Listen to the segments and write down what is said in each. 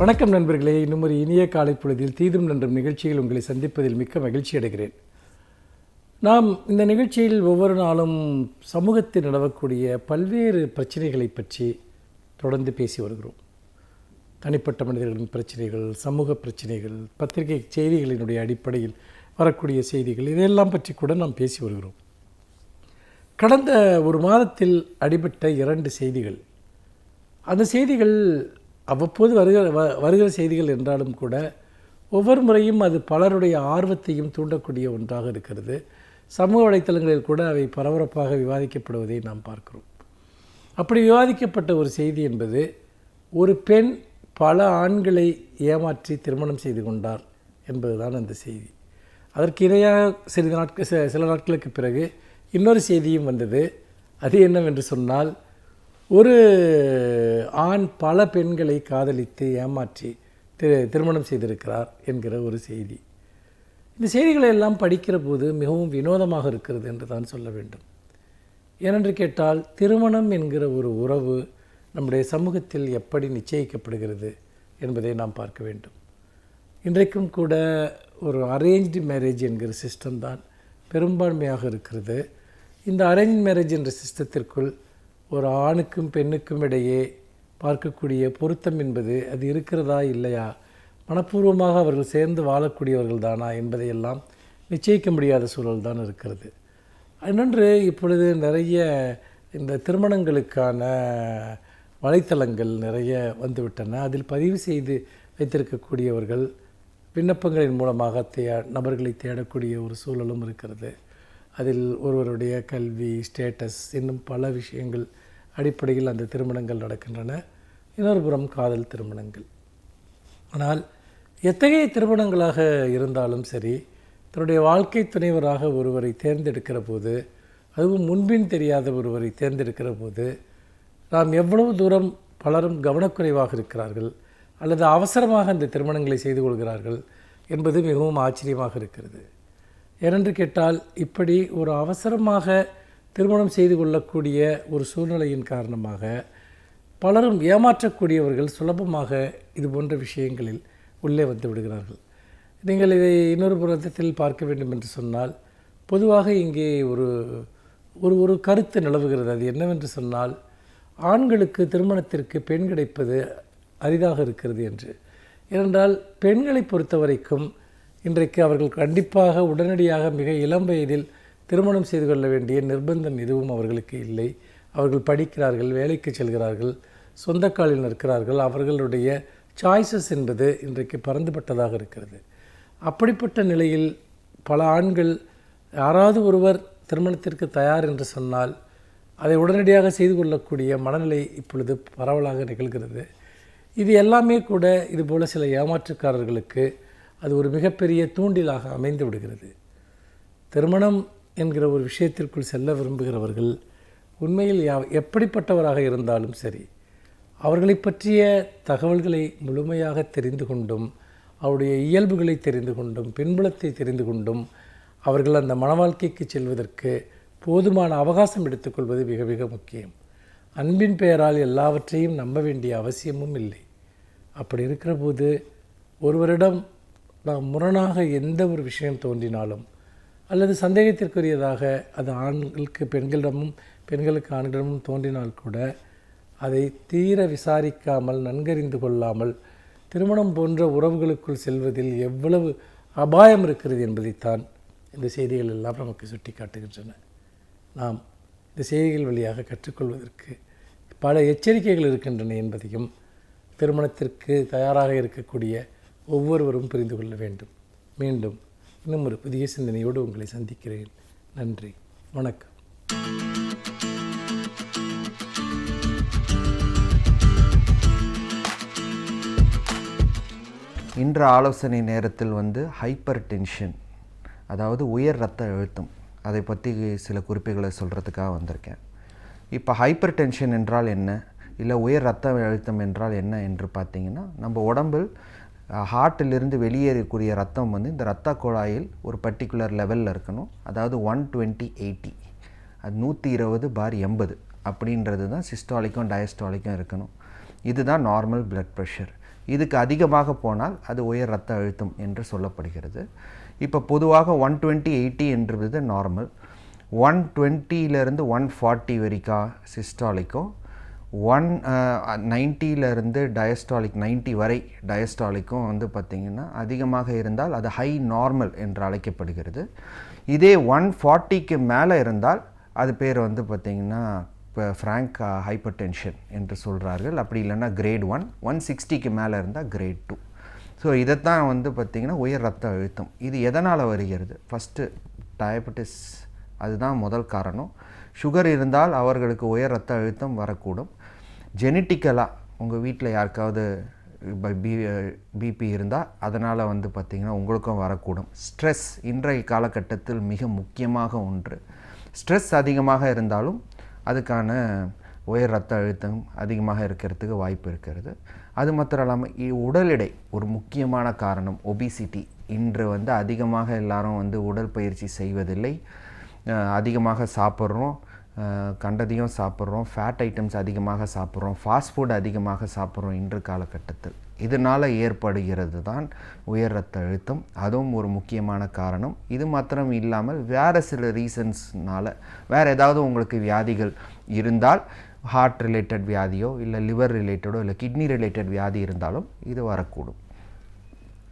வணக்கம் நண்பர்களே. இன்னும் ஒரு இனிய காலை பொழுதில் தீதும் நன்றும் நிகழ்ச்சியில் உங்களை சந்திப்பதில் மிக்க மகிழ்ச்சி அடைகிறேன். நாம் இந்த நிகழ்ச்சியில் ஒவ்வொரு நாளும் சமூகத்தில் நிலவக்கூடிய பல்வேறு பிரச்சனைகளை பற்றி தொடர்ந்து பேசி வருகிறோம். தனிப்பட்ட மனிதர்களின் பிரச்சனைகள், சமூக பிரச்சனைகள், பத்திரிகை செய்திகளினுடைய அடிப்படையில் வரக்கூடிய செய்திகள், இதையெல்லாம் பற்றி கூட நாம் பேசி வருகிறோம். கடந்த ஒரு மாதத்தில் அடிபட்ட 2 செய்திகள், அந்த செய்திகள் அவ்வப்போது வருகிற செய்திகள் என்றாலும் கூட ஒவ்வொரு முறையும் அது பலருடைய ஆர்வத்தையும் தூண்டக்கூடிய ஒன்றாக இருக்கிறது. சமூக வலைத்தளங்களில் கூட அவை பரபரப்பாக விவாதிக்கப்படுவதை நாம் பார்க்கிறோம். அப்படி விவாதிக்கப்பட்ட ஒரு செய்தி என்பது, ஒரு பெண் பல ஆண்களை ஏமாற்றி திருமணம் செய்து கொண்டார் என்பதுதான் அந்த செய்தி. அதற்கு இணையாக சில நாட்களுக்கு பிறகு இன்னொரு செய்தியும் வந்தது. அது என்னவென்று சொன்னால், ஒரு ஆண் பல பெண்களை காதலித்து ஏமாற்றி திருமணம் செய்திருக்கிறார் என்கிற ஒரு செய்தி. இந்த செய்திகளை எல்லாம் படிக்கிற போது மிகவும் வினோதமாக இருக்கிறது என்று தான் சொல்ல வேண்டும். ஏனென்று கேட்டால், திருமணம் என்கிற ஒரு உறவு நம்முடைய சமூகத்தில் எப்படி நிச்சயிக்கப்படுகிறது என்பதை நாம் பார்க்க வேண்டும். இன்றைக்கும் கூட ஒரு அரேஞ்ச்டு மேரேஜ் என்கிற சிஸ்டம் தான் பெரும்பான்மையாக இருக்கிறது. இந்த அரேஞ்ச் மேரேஜ் என்ற சிஸ்டத்திற்குள் ஒரு ஆணுக்கும் பெண்ணுக்கும் இடையே பார்க்கக்கூடிய பொருத்தம் என்பது அது இருக்கிறதா இல்லையா, மனப்பூர்வமாக அவர்கள் சேர்ந்து வாழக்கூடியவர்கள் தானா என்பதையெல்லாம் நிச்சயிக்க முடியாத சூழல் தான் இருக்கிறது. இன்னொன்று, இப்பொழுது நிறைய இந்த திருமணங்களுக்கான வலைத்தளங்கள் நிறைய வந்துவிட்டன. அதில் பதிவு செய்து வைத்திருக்கக்கூடியவர்கள் விண்ணப்பங்களின் மூலமாக நபர்களை தேடக்கூடிய ஒரு சூழலும் இருக்கிறது. அதில் ஒருவருடைய கல்வி, ஸ்டேட்டஸ், இன்னும் பல விஷயங்கள் அடிப்படையில் அந்த திருமணங்கள் நடக்கின்றன. இன்னொரு புறம் காதல் திருமணங்கள். ஆனால் எத்தகைய திருமணங்களாக இருந்தாலும் சரி, தன்னுடைய வாழ்க்கை துணைவராக ஒருவரை தேர்ந்தெடுக்கிற போது, அதுவும் முன்பின் தெரியாத ஒருவரை தேர்ந்தெடுக்கிற போது, நாம் எவ்வளவு தூரம் பலரும் கவனக்குறைவாக இருக்கிறார்கள் அல்லது அவசரமாக அந்த திருமணங்களை செய்து கொள்கிறார்கள் என்பது மிகவும் ஆச்சரியமாக இருக்கிறது. ஏனென்று கேட்டால், இப்படி ஒரு அவசரமாக திருமணம் செய்து கொள்ளக்கூடிய ஒரு சூழ்நிலையின் காரணமாக பலரும் ஏமாற்றக்கூடியவர்கள் சுலபமாக இது போன்ற விஷயங்களில் உள்ளே வந்து விடுகிறார்கள். நீங்கள் இதை இன்னொரு புறத்தில் பார்க்க வேண்டும் என்று சொன்னால், பொதுவாக இங்கே ஒரு ஒரு கருத்து நிலவுகிறது. அது என்னவென்று சொன்னால், ஆண்களுக்கு திருமணத்திற்கு பெண் கிடைப்பது அரிதாக இருக்கிறது என்று. ஏனென்றால், பெண்களை பொறுத்த வரைக்கும் இன்றைக்கு அவர்கள் கண்டிப்பாக உடனடியாக மிக இளம் வயதில் திருமணம் செய்து கொள்ள வேண்டிய நிர்பந்தம் எதுவும் அவர்களுக்கு இல்லை. அவர்கள் படிக்கிறார்கள், வேலைக்கு செல்கிறார்கள், சொந்த காலில் நிற்கிறார்கள். அவர்களுடைய சாய்ஸஸ் என்பது இன்றைக்கு பரந்துபட்டதாக இருக்கிறது. அப்படிப்பட்ட நிலையில் பல ஆண்கள் யாராவது ஒருவர் திருமணத்திற்கு தயார் என்று சொன்னால் அதை உடனடியாக செய்து கொள்ளக்கூடிய மனநிலை இப்பொழுது பரவலாக நிகழ்கிறது. இது எல்லாமே கூட இதுபோல் சில ஏமாற்றுக்காரர்களுக்கு அது ஒரு மிகப்பெரிய தூண்டிலாக அமைந்து விடுகிறது. திருமணம் என்கிற ஒரு விஷயத்திற்குள் செல்ல விரும்புகிறவர்கள் உண்மையில் எப்படிப்பட்டவராக இருந்தாலும் சரி, அவர்களை பற்றிய தகவல்களை முழுமையாக தெரிந்து கொண்டும், அவருடைய இயல்புகளை தெரிந்து கொண்டும், பின்புலத்தை தெரிந்து கொண்டும் அவர்கள் அந்த மன வாழ்க்கைக்கு செல்வதற்கு போதுமான அவகாசம் எடுத்துக்கொள்வது மிக மிக முக்கியம். அன்பின் பெயரால் எல்லாவற்றையும் நம்ப வேண்டிய அவசியமும் இல்லை. அப்படி இருக்கிற போது ஒருவரிடம் நாம் முரணாக எந்த ஒரு விஷயம் தோன்றினாலும் அல்லது சந்தேகத்திற்குரியதாக அது ஆண்களுக்கு பெண்களிடமும் பெண்களுக்கு ஆண்களிடமும் தோன்றினால் கூட அதை தீர விசாரிக்காமல், நன்கறிந்து கொள்ளாமல் திருமணம் போன்ற உறவுகளுக்குள் செல்வதில் எவ்வளவு அபாயம் இருக்கிறது என்பதைத்தான் இந்த செய்திகள் எல்லாம் நமக்கு சுட்டி காட்டுகின்றன. நாம் இந்த செய்திகள் வழியாக கற்றுக்கொள்வதற்கு பல எச்சரிக்கைகள் இருக்கின்றன என்பதையும் திருமணத்திற்கு தயாராக இருக்கக்கூடிய ஒவ்வொருவரும் புரிந்து கொள்ள வேண்டும். மீண்டும் இன்னும் ஒரு புதிய சிந்தனையோடு உங்களை சந்திக்கிறேன். நன்றி, வணக்கம். இன்று ஆலோசனை நேரத்தில் ஹைப்பர் டென்ஷன், அதாவது உயர் இரத்த அழுத்தம், அதை பற்றி சில குறிப்புகளை சொல்கிறதுக்காக வந்திருக்கேன். இப்போ ஹைப்பர் டென்ஷன் என்றால் என்ன, இல்லை உயர் இரத்த அழுத்தம் என்றால் என்ன என்று பார்த்தீங்கன்னா, நம்ம உடம்பில் ஹார்ட்டிலிருந்து வெளியேறக்கூடிய ரத்தம் இந்த இரத்த குழாயில் ஒரு பர்டிகுலர் லெவலில் இருக்கணும். அதாவது 120/80, அது 120/80 அப்படின்றது தான் சிஸ்டாலிக்கும் டயஸ்டாலிக்கும் இருக்கணும். இதுதான் நார்மல் பிளட் ப்ரெஷர். இதுக்கு அதிகமாக போனால் அது உயர் இரத்த அழுத்தம் என்று சொல்லப்படுகிறது. இப்போ பொதுவாக 120/80 என்றது நார்மல். 120லேருந்து 140 வரைக்கும் சிஸ்டாலிக்கும், 190லேருந்து டயஸ்டாலிக் 90 வரை டயஸ்டாலிக்கும் வந்து பார்த்திங்கன்னா அதிகமாக இருந்தால் அது ஹை நார்மல் என்று அழைக்கப்படுகிறது. இதே 140க்கு மேலே இருந்தால் அது பேர் வந்து பார்த்திங்கன்னா இப்போ ஃப்ராங்க் ஹைப்பர் டென்ஷன் என்று சொல்கிறார்கள். அப்படி இல்லைன்னா கிரேட் 1. 160க்கு மேலே இருந்தால் கிரேட் 2. ஸோ இதைத்தான் வந்து பார்த்திங்கன்னா உயர் இரத்த அழுத்தம். இது எதனால் வருகிறது? ஃபஸ்ட்டு டயபெட்டிஸ், அதுதான் முதல் காரணம். சுகர் இருந்தால் அவர்களுக்கு உயர் இரத்த அழுத்தம் வரக்கூடும். ஜெனட்டிக்கலாக உங்கள் வீட்டில் யாருக்காவது பிபி இருந்தால் அதனால் வந்து பார்த்திங்கன்னா உங்களுக்கும் வரக்கூடும். ஸ்ட்ரெஸ் இன்றைய காலகட்டத்தில் மிக முக்கியமாக ஒன்று. ஸ்ட்ரெஸ் அதிகமாக இருந்தாலும் அதுக்கான உயர் இரத்த அழுத்தம் அதிகமாக இருக்கிறதுக்கு வாய்ப்பு இருக்கிறது. அது மாத்திரம் இல்லாமல் உடல் எடை ஒரு முக்கியமான காரணம். ஒபிசிட்டி இன்று வந்து அதிகமாக எல்லாரும் வந்து உடற்பயிற்சி செய்வதில்லை. அதிகமாக சாப்பிட்றோம், கண்டதையும் சாப்பிட்றோம், ஃபேட் ஐட்டம்ஸ் அதிகமாக சாப்பிட்றோம், ஃபாஸ்ட் ஃபுட் அதிகமாக சாப்பிட்றோம் இன்று காலகட்டத்தில். இதனால் ஏற்படுகிறது தான் உயர் இரத்த அழுத்தம். அதுவும் ஒரு முக்கியமான காரணம். இது மாத்திரம் இல்லாமல் வேறு சில ரீசன்ஸ்னால் வேறு ஏதாவது உங்களுக்கு வியாதிகள் இருந்தால், ஹார்ட் ரிலேட்டட் வியாதியோ இல்லை லிவர் ரிலேட்டடோ இல்லை கிட்னி ரிலேட்டட் வியாதி இருந்தாலும் இது வரக்கூடும்.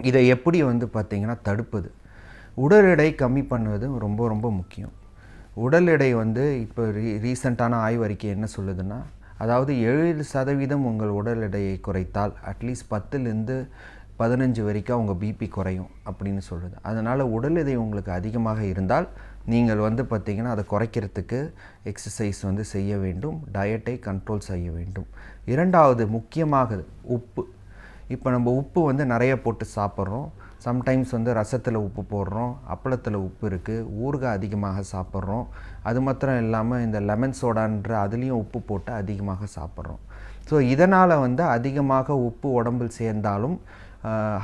இதை எப்படி வந்து பார்த்திங்கன்னா தடுப்பது? உடல் எடை கம்மி பண்ணுவது ரொம்ப ரொம்ப முக்கியம். உடல் எடை வந்து இப்போ ரீசெண்டான ஆய்வறிக்கை என்ன சொல்லுதுன்னா, அதாவது 7% உங்கள் உடல் எடையை குறைத்தால் அட்லீஸ்ட் 10லேருந்து 15 வரைக்கும் உங்கள் பிபி குறையும் அப்படின்னு சொல்லுது. அதனால் உடல் எடை உங்களுக்கு அதிகமாக இருந்தால் நீங்கள் வந்து பார்த்திங்கன்னா அதை குறைக்கிறதுக்கு எக்ஸசைஸ் வந்து செய்ய வேண்டும், டயட்டை கண்ட்ரோல் செய்ய வேண்டும். இரண்டாவது முக்கியமாக உப்பு. இப்போ நம்ம உப்பு வந்து நிறைய போட்டு சாப்பிட்றோம். சம்டைம்ஸ் வந்து ரசத்தில் உப்பு போடுறோம், அப்பளத்தில் உப்பு இருக்குது, ஊறுகாய் அதிகமாக சாப்பிட்றோம். அது மாத்திரம் இல்லாமல் இந்த லெமன் சோடான்ற அதுலேயும் உப்பு போட்டு அதிகமாக சாப்பிட்றோம். ஸோ இதனால் வந்து அதிகமாக உப்பு உடம்பில் சேர்ந்தாலும்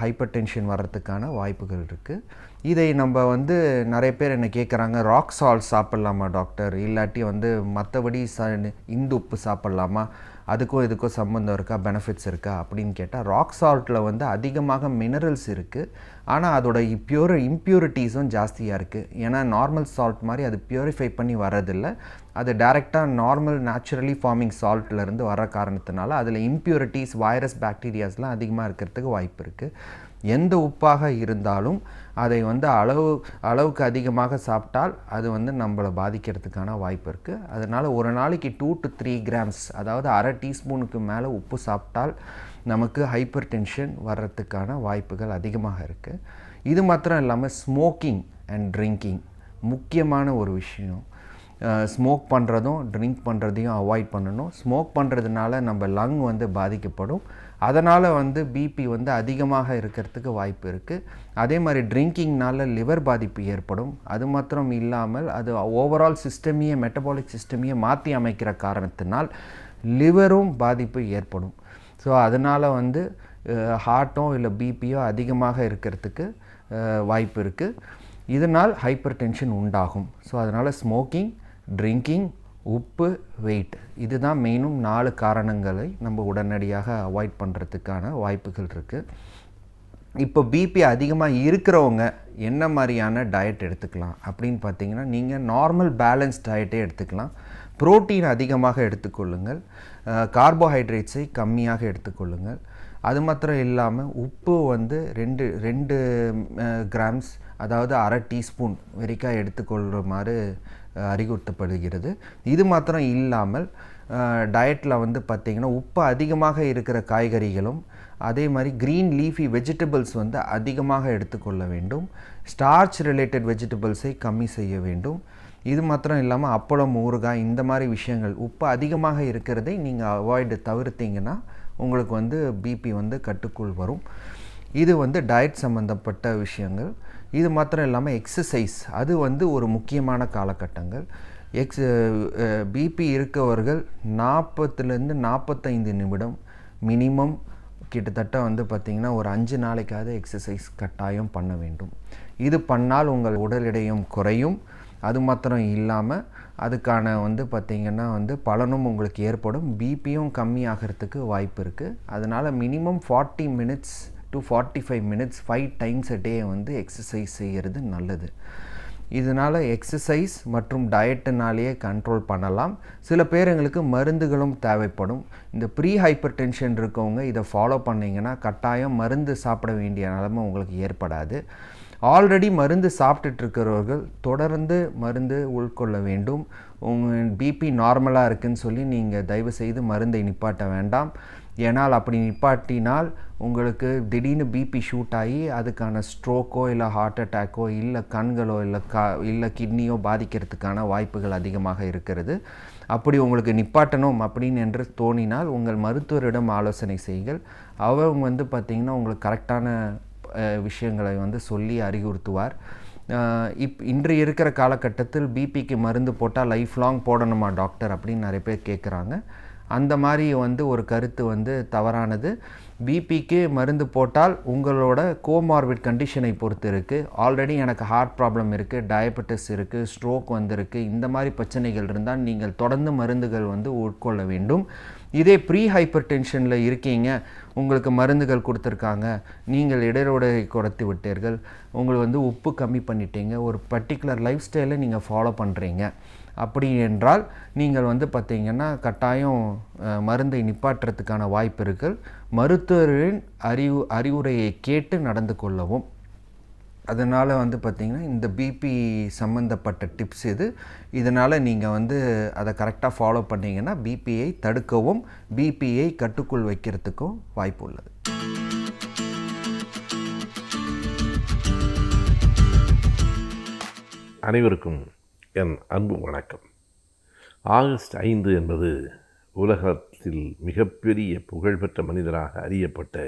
ஹைப்பர் டென்ஷன் வர்றதுக்கான வாய்ப்புகள் இருக்குது. இதை நம்ம வந்து நிறைய பேர் என்ன கேட்குறாங்க, ராக் சால்ட் சாப்பிட்லாமா டாக்டர், இல்லாட்டி வந்து மற்றபடி இந்து உப்பு சாப்பிட்லாமா, அதுக்கும் இதுக்கும் சம்மந்தம் இருக்கா, பெனிஃபிட்ஸ் இருக்கா அப்படின்னு கேட்டால், ராக் சால்ட்டில் வந்து அதிகமாக மினரல்ஸ் இருக்குது. ஆனால் அதோட இம்ப்யூரிட்டிஸும் ஜாஸ்தியாக இருக்குது. ஏன்னா நார்மல் சால்ட் மாதிரி அது பியூரிஃபை பண்ணி வரதில்லை. அது டைரெக்டாக நார்மல் நேச்சுரலி ஃபார்மிங் சால்ட்லேருந்து வர காரணத்தினால அதில் இம்ப்யூரிட்டிஸ், வைரஸ், பாக்டீரியாஸ்லாம் அதிகமாக இருக்கிறதுக்கு வாய்ப்பு இருக்குது. எந்த உப்பாக இருந்தாலும் அதை வந்து அளவுக்கு அதிகமாக சாப்பிட்டால் அது வந்து நம்மளை பாதிக்கிறதுக்கான வாய்ப்பு இருக்குது. அதனால் ஒரு நாளைக்கு 2 to 3 கிராம்ஸ், அதாவது அரை டீஸ்பூனுக்கு மேலே உப்பு சாப்பிட்டால் நமக்கு ஹைப்பர் டென்ஷன் வர்றதுக்கான வாய்ப்புகள் அதிகமாக இருக்குது. இது மாத்திரம் இல்லாமல் ஸ்மோக்கிங் அண்ட் ட்ரிங்கிங் முக்கியமான ஒரு விஷயம். ஸ்மோக் பண்ணுறதும் ட்ரிங்க் பண்ணுறதையும் அவாய்ட் பண்ணணும். ஸ்மோக் பண்ணுறதுனால நம்ம லங் வந்து பாதிக்கப்படும். அதனால் வந்து பிபி வந்து அதிகமாக இருக்கிறதுக்கு வாய்ப்பு இருக்குது. அதே மாதிரி ட்ரிங்கிங்னால லிவர் பாதிப்பு ஏற்படும். அது மாத்திரம் இல்லாமல் அது ஓவரால் சிஸ்டமையே, மெட்டபாலிக் சிஸ்டமையே மாற்றி அமைக்கிற காரணத்தினால் லிவரும் பாதிப்பு ஏற்படும். ஸோ அதனால் வந்து ஹார்ட்டோ இல்லை பிபியோ அதிகமாக இருக்கிறதுக்கு வாய்ப்பு இருக்குது. இதனால் ஹைப்பர் டென்ஷன் உண்டாகும். ஸோ அதனால் ஸ்மோக்கிங், ட்ரிங்கிங், உப்பு, வெயிட், இதுதான் மெயினும் 4 காரணங்களை நம்ம உடனடியாக அவாய்ட் பண்ணுறதுக்கான வாய்ப்புகள் இருக்குது. இப்போ பிபி அதிகமாக இருக்கிறவங்க என்ன மாதிரியான டயட் எடுத்துக்கலாம் அப்படின்னு பார்த்தீங்கன்னா, நீங்கள் நார்மல் பேலன்ஸ் டயட்டே எடுத்துக்கலாம். புரோட்டீன் அதிகமாக எடுத்துக்கொள்ளுங்கள், கார்போஹைட்ரேட்ஸை கம்மியாக எடுத்துக்கொள்ளுங்கள். அது மாத்திரம் இல்லாமல் உப்பு வந்து 2 கிராம்ஸ், அதாவது அரை டீஸ்பூன் வரைக்கும் எடுத்துக்கொள்ளுமாறு அறிவுறுத்தப்படுகிறது. இது மாத்திரம் இல்லாமல் டயட்டில் வந்து பார்த்திங்கன்னா உப்பு அதிகமாக இருக்கிற காய்கறிகளும் அதே மாதிரி க்ரீன் லீஃபி வெஜிடபிள்ஸ் வந்து அதிகமாக எடுத்துக்கொள்ள வேண்டும். ஸ்டார்ச் ரிலேட்டட் வெஜிடபிள்ஸை கம்மி செய்ய வேண்டும். இது மாத்திரம் இல்லாமல் அப்பளம், ஊறுகாய், இந்த மாதிரி விஷயங்கள் உப்பு அதிகமாக இருக்கிறதை நீங்கள் தவிர்த்தீங்கன்னா உங்களுக்கு வந்து பிபி வந்து கட்டுக்குள் வரும். இது வந்து டயட் சம்மந்தப்பட்ட விஷயங்கள். இது மாத்திரம் இல்லாமல் எக்ஸசைஸ், அது வந்து ஒரு முக்கியமான காலகட்டங்கள். பிபி இருக்கவர்கள் 40லேருந்து 45 நிமிடம் மினிமம் கிட்டத்தட்ட வந்து பார்த்திங்கன்னா ஒரு 5 நாளைக்காவது எக்ஸசைஸ் கட்டாயம் பண்ண வேண்டும். இது பண்ணால் உங்கள் உடல் எடையும் குறையும். அது மாத்திரம் இல்லாமல் அதுக்கான வந்து பார்த்திங்கன்னா வந்து பலனும் உங்களுக்கு ஏற்படும். பிபியும் கம்மியாகிறதுக்கு வாய்ப்பு இருக்குது. அதனால் minimum 40 minutes to 45 minutes 5 times a day வந்து எக்ஸசைஸ் செய்கிறது நல்லது. இதனால் எக்ஸசைஸ் மற்றும் டயட்டுனாலேயே கண்ட்ரோல் பண்ணலாம். சில பேருங்களுக்கு மருந்துகளும் தேவைப்படும். இந்த ப்ரீ ஹைப்பர் டென்ஷன் இருக்கவங்க இதை ஃபாலோ பண்ணிங்கன்னா கட்டாயம் மருந்து சாப்பிட வேண்டிய நிலைமை உங்களுக்கு ஏற்படாது. ஆல்ரெடி மருந்து சாப்பிட்டுட்டு இருக்கிறவர்கள் தொடர்ந்து மருந்து உட்கொள்ள வேண்டும். உங்கள் பிபி நார்மலாக இருக்குதுன்னு சொல்லி நீங்கள் தயவுசெய்து மருந்தை நிப்பாட்ட வேண்டாம். ஏன்னால் அப்படி நிப்பாட்டினால் உங்களுக்கு திடீர்னு பிபி ஷூட் ஆகி அதுக்கான ஸ்ட்ரோக்கோ இல்லை ஹார்ட் அட்டாக்கோ இல்லை கண்களோ இல்லை கிட்னியோ பாதிக்கிறதுக்கான வாய்ப்புகள் அதிகமாக இருக்கிறது. அப்படி உங்களுக்கு நிப்பாட்டணும் அப்படின்னு என்று தோணினால் உங்கள் மருத்துவரிடம் ஆலோசனை செய்யுங்கள். அவங்க வந்து பார்த்திங்கன்னா உங்களுக்கு கரெக்டான விஷயங்களை வந்து சொல்லி அறிவுறுத்துவார். இன்று இருக்கிற காலகட்டத்தில் பிபிக்கு மருந்து போட்டால் லைஃப் லாங் போடணுமா டாக்டர் அப்படின்னு நிறைய பேர் கேட்குறாங்க. அந்த மாதிரி வந்து ஒரு கருத்து வந்து தவறானது. பிபிக்கு மருந்து போட்டால் உங்களோட கோமார்பிட் கண்டிஷனை பொறுத்து இருக்குது. ஆல்ரெடி எனக்கு ஹார்ட் ப்ராப்ளம் இருக்குது, டயபெட்டிஸ் இருக்குது, ஸ்ட்ரோக் வந்திருக்கு, இந்த மாதிரி பிரச்சனைகள் இருந்தால் நீங்கள் தொடர்ந்து மருந்துகள் வந்து உட்கொள்ள வேண்டும். இதே ப்ரீ ஹைப்பர் டென்ஷனில் இருக்கீங்க, உங்களுக்கு மருந்துகள் கொடுத்துருக்காங்க, நீங்கள் இடைரோடை குறைத்து விட்டீர்கள், உங்களுக்கு வந்து உப்பு கம்மி பண்ணிட்டீங்க, ஒரு பர்டிகுலர் லைஃப் ஸ்டைலை நீங்கள் ஃபாலோ பண்ணுறீங்க, அப்படி என்றால் நீங்கள் வந்து பார்த்திங்கன்னா கட்டாயம் மருந்தை நிப்பாட்டுறதுக்கான வாய்ப்பு இருக்குது. மருத்துவரின் அறிவுரையை கேட்டு நடந்து கொள்ளவும். அதனால் வந்து பார்த்திங்கன்னா இந்த பிபி சம்மந்தப்பட்ட டிப்ஸ் இதனால் நீங்கள் வந்து அதை கரெக்டாக ஃபாலோ பண்ணிங்கன்னா பிபியை தடுக்கவும் பிபியை கட்டுக்குள் வைக்கிறதுக்கும் வாய்ப்பு உள்ளது. அனைவருக்கும் என் அன்பு வணக்கம். ஆகஸ்ட் 5 என்பது உலகத்தில் மிகப்பெரிய புகழ்பெற்ற மனிதராக அறியப்பட்ட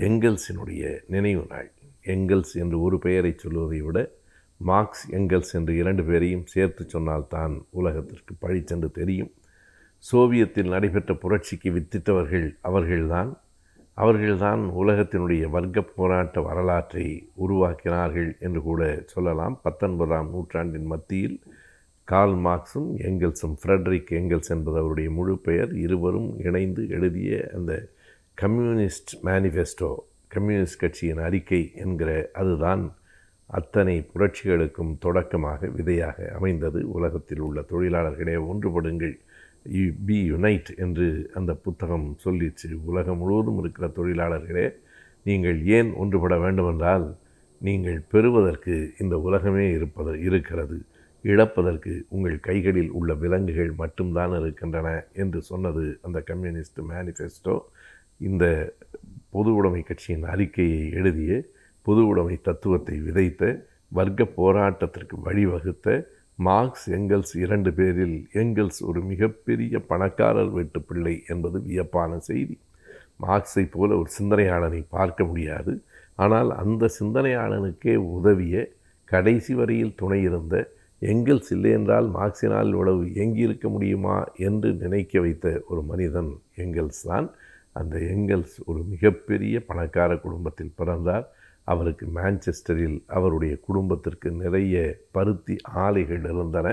எங்கெல்ஸினுடைய நினைவு நாள். எங்கெல்ஸ் என்று ஒரு பெயரை சொல்வதை விட மார்க்ஸ் எங்கெல்ஸ் என்று 2 பேரையும் சேர்த்து சொன்னால்தான் உலகத்திற்கு பழிச்சென்று தெரியும். சோவியத்தில் நடைபெற்ற புரட்சிக்கு வித்திட்டவர்கள் அவர்கள்தான் உலகத்தினுடைய வர்க்க போராட்ட வரலாற்றை உருவாக்கினார்கள் என்று கூட சொல்லலாம். 19ஆம் நூற்றாண்டின் மத்தியில் கார்ல் மார்க்ஸும் எங்கெல்ஸும், ஃப்ரெட்ரிக் எங்கெல்ஸ் என்பது அவருடைய முழு பெயர், இருவரும் இணைந்து எழுதிய அந்த கம்யூனிஸ்ட் மேனிஃபெஸ்டோ, கம்யூனிஸ்ட் கட்சியின் அறிக்கை என்கிற அதுதான் அத்தனை புரட்சிகளுக்கும் தொடக்கமாக விதையாக அமைந்தது. உலகத்தில் உள்ள தொழிலாளர்களே ஒன்றுபடுங்கள், பி யுனைட் என்று அந்த புத்தகம் சொல்லிச்சு. உலகம் முழுவதும் இருக்கிற தொழிலாளர்களே, நீங்கள் ஏன் ஒன்றுபட வேண்டுமென்றால் நீங்கள் பெறுவதற்கு இந்த உலகமே இருக்கிறது, இழப்பதற்கு உங்கள் கைகளில் உள்ள விலங்குகள் மட்டும்தான் இருக்கின்றன என்று சொன்னது அந்த கம்யூனிஸ்ட் மேனிஃபெஸ்டோ. இந்த பொது உடைமை கட்சியின் அறிக்கையை எழுதிய, பொது உடைமை தத்துவத்தை விதைத்த, வர்க்க போராட்டத்திற்கு வழிவகுத்த மார்க்ஸ் எங்கெல்ஸ் 2 பேரில் எங்கெல்ஸ் ஒரு மிகப்பெரிய பணக்காரர் வீட்டு பிள்ளை என்பது வியப்பான செய்தி. மார்க்ஸை போல ஒரு சிந்தனையாளனை பார்க்க முடியாது. ஆனால் அந்த சிந்தனையாளனுக்கே உதவிய, கடைசி வரையில் துணை இருந்த எங்கெல்ஸ் இல்லை என்றால் மார்க்சினால் இவ்வளவு எங்கியிருக்க முடியுமா என்று நினைக்க வைத்த ஒரு மனிதன் எங்கெல்ஸ் தான். அந்த எங்கெல்ஸ் ஒரு மிகப்பெரிய பணக்கார குடும்பத்தில் பிறந்தார். அவருக்கு மான்செஸ்டரில் அவருடைய குடும்பத்திற்கு நிறைய பருத்தி ஆலைகள் இருந்தன.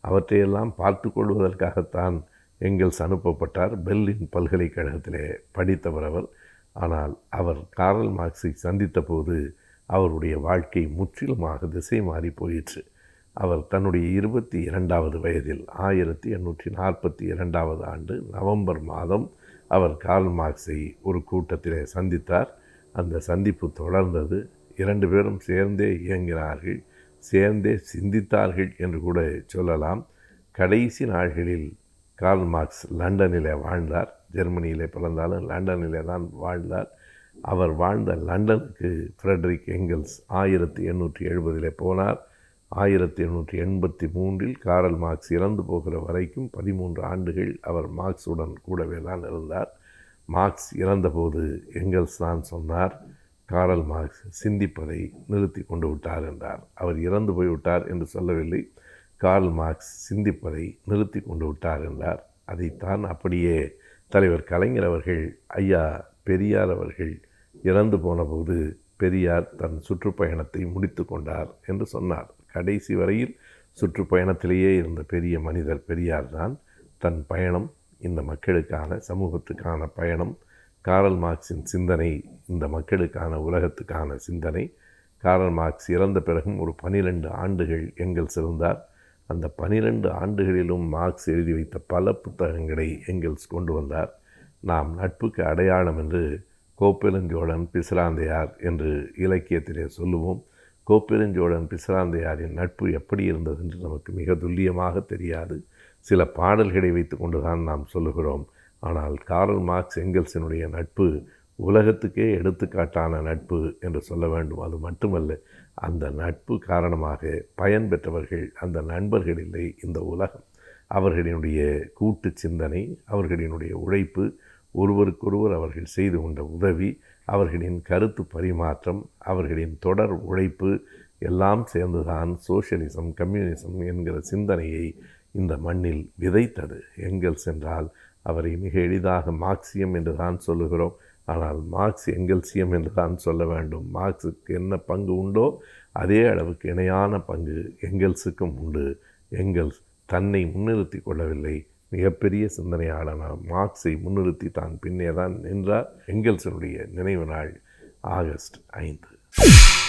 அவற்றையெல்லாம் பார்த்து கொள்வதற்காகத்தான் எங்கெல்ஸ் அனுப்பப்பட்டார். பெர்லின் பல்கலைக்கழகத்திலே படித்தவர் அவர். ஆனால் அவர் கார்ல் மார்க்ஸை சந்தித்த போது அவருடைய வாழ்க்கை முற்றிலுமாக திசை மாறி போயிற்று. அவர் தன்னுடைய 22வது வயதில் 1842 ஆண்டு நவம்பர் மாதம் அவர் கார்ல் மார்க்ஸை ஒரு கூட்டத்திலே சந்தித்தார். அந்த சந்திப்பு தொடர்ந்தது. 2 பேரும் சேர்ந்தே இயங்கினார்கள், சேர்ந்தே சிந்தித்தார்கள் என்று கூட சொல்லலாம். கடைசி நாள்களில் கார்ல் மார்க்ஸ் லண்டனிலே வாழ்ந்தார். ஜெர்மனியிலே பிறந்தாலும் லண்டனிலே தான் வாழ்ந்தார். அவர் வாழ்ந்த லண்டனுக்கு ஃப்ரெட்ரிக் எங்கெல்ஸ் 1870 போனார். 1883 கார்ல் மார்க்ஸ் இறந்து போகிற வரைக்கும் 13 ஆண்டுகள் அவர் மார்க்ஸுடன் கூடவே தான் இருந்தார். மார்க்ஸ் இறந்தபோது எங்கெல்ஸ் தான் சொன்னார், கார்ல் மார்க்ஸ் சிந்திப்பதை நிறுத்தி கொண்டு விட்டார் என்றார். அவர் இறந்து போய்விட்டார் என்று சொல்லவில்லை, கார்ல் மார்க்ஸ் சிந்திப்பதை நிறுத்தி கொண்டு விட்டார் என்றார். அதைத்தான் அப்படியே தலைவர் கலைஞர் அவர்கள், ஐயா பெரியார் அவர்கள் இறந்து போனபோது பெரியார் தன் சுற்றுப்பயணத்தை முடித்து கொண்டார் என்று சொன்னார். கடைசி வரையில் சுற்றுப்பயணத்திலேயே இருந்த பெரிய மனிதர் பெரியார் தான். தன் பயணம் இந்த மக்களுக்கான, சமூகத்துக்கான பயணம். காரல் மார்க்ஸின் சிந்தனை இந்த மக்களுக்கான, உலகத்துக்கான சிந்தனை. காரல் மார்க்ஸ் இறந்த பிறகும் ஒரு 12 ஆண்டுகள் எங்கெல்ஸ் இருந்தார். அந்த 12 ஆண்டுகளிலும் மார்க்ஸ் எழுதி வைத்த பல புத்தகங்களை எங்கெல்ஸ் கொண்டு வந்தார். நாம் நட்புக்கு அடையாளம் என்று கோப்பெருஞ்சோழன் பிசிராந்தையார் என்று இலக்கியத்திலே சொல்லுவோம். கோப்பெருஞ்சோழன் பிசிராந்தையாரின் நட்பு எப்படி இருந்தது என்று நமக்கு மிக துல்லியமாக தெரியாது. சில பாடல்களை வைத்து கொண்டுதான் நாம் சொல்லுகிறோம். ஆனால் காரல் மார்க்ஸ் எங்கெல்ஸினுடைய நட்பு உலகத்துக்கே எடுத்துக்காட்டான நட்பு என்று சொல்ல வேண்டும். அது மட்டுமல்ல, அந்த நட்பு காரணமாக பயன் பெற்றவர்கள் அந்த நண்பர்கள் இல்லை, இந்த உலகம். அவர்களினுடைய கூட்டு சிந்தனை, அவர்களினுடைய உழைப்பு, ஒருவருக்கொருவர் அவர்கள் செய்து கொண்ட உதவி, அவர்களின் கருத்து பரிமாற்றம், அவர்களின் தொடர் உழைப்பு எல்லாம் சேர்ந்துதான் சோஷியலிசம், கம்யூனிசம் என்கிற சிந்தனையை இந்த மண்ணில் விதைத்தது. எங்கெல்ஸ் என்றால் அவரை மிக எளிதாக மார்க்சியம் என்று தான் சொல்லுகிறோம். ஆனால் மார்க்ஸ் எங்கெல்சியம் என்று தான் சொல்ல வேண்டும். மார்க்ஸுக்கு என்ன பங்கு உண்டோ அதே அளவுக்கு இணையான பங்கு எங்கெல்ஸுக்கும் உண்டு. எங்கெல்ஸ் தன்னை முன்னிறுத்தி கொள்ளவில்லை. மிகப்பெரிய சிந்தனையாளனான மார்க்ஸை முன்னிறுத்தி தான் பின்னே தான் நின்றார். எங்கெல்ஸினுடைய நினைவு நாள் ஆகஸ்ட் 5.